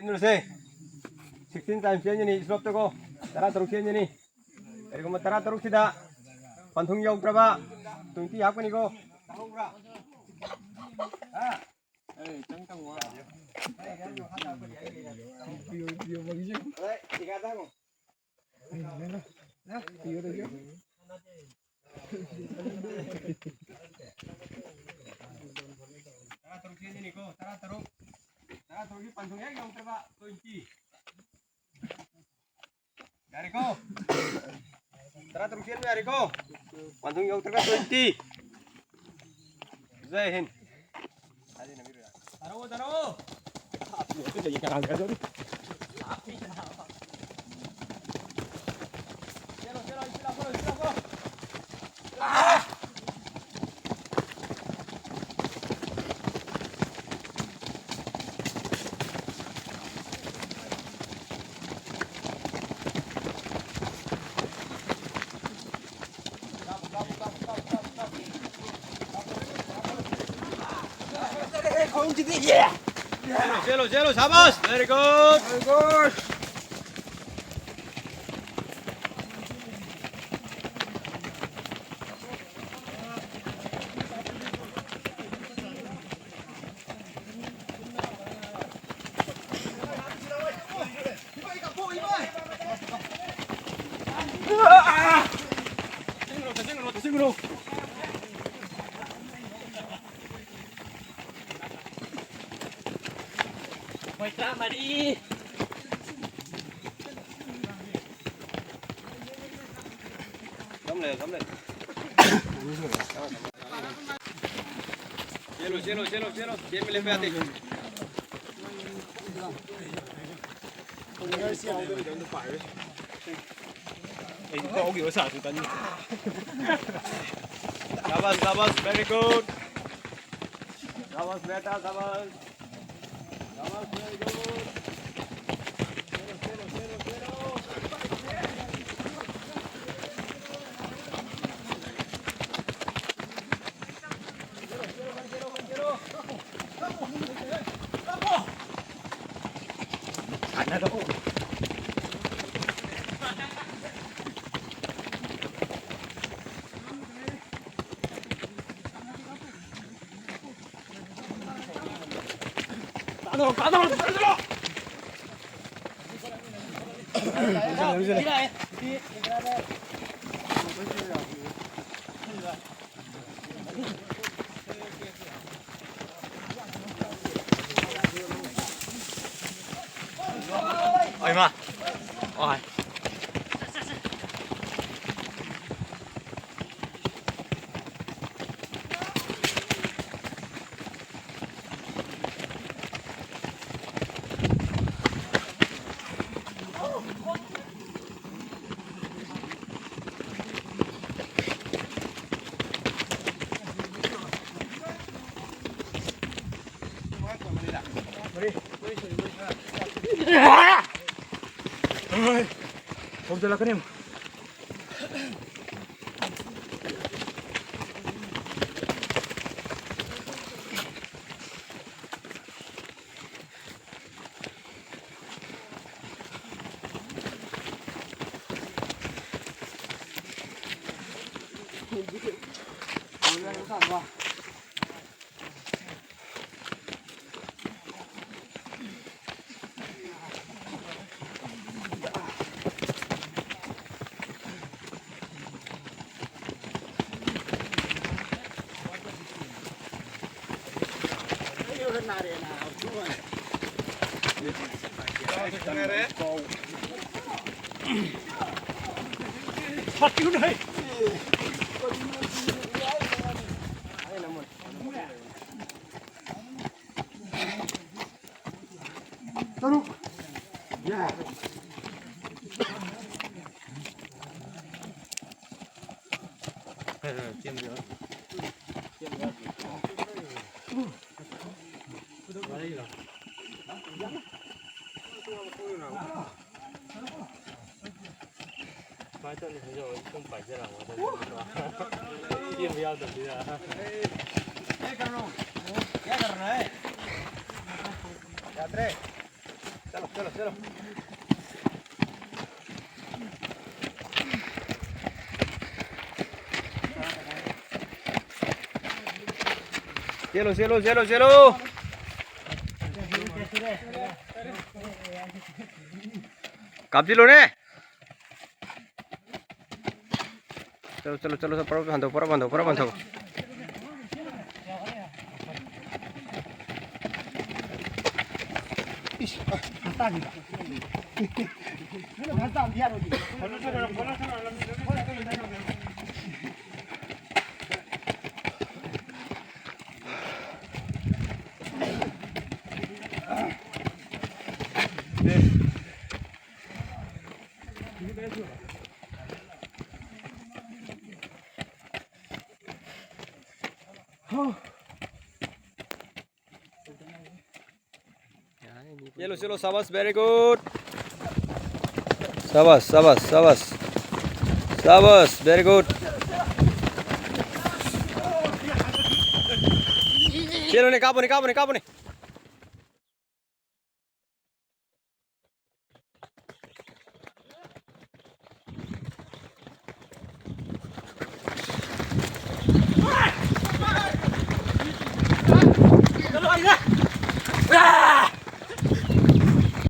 누르세요. 16 times yan stop to go. Tara terus yan Dari ko matara terus tidak. Pantung yaw traba. 20 hak ni ko. Ah. Eh, cangkang wa. Video bagus. Tiga tang. Nah, video tu. Tara terus yan ko. Tara terus. Tara terus pantung yaw traba 20. Dari ko. Tara terusin dari ko. Pantung yaw traba 20. Jai Hind. Taro, taro. Itu jadi kerangka tu. Silo. Cielo, sabas. Very good. Very good. Singro. Mày mà đi. Cắm lên. Cielo. Siempre le pégate. Sabas, very good. Sabas, beta, sabas. Sabas, very good. Cielo. Ana daw. Ano? Ôi mà. Ôi. Huwag dala ka rin. Satu nih. Taruh. Ya. Cium dia. Macam ni saja, itu baca lah. Dia biar tu dia. क्या करना है यात्रे चलो चलो चलो चलो चलो चलो चलो कापजी लो ने चलो चलो चलो सब पूरा बांधो चलो चलो शाबाश वेरी गुड शाबाश शाबाश शाबाश शाबाश वेरी गुड चलो ने काबू ने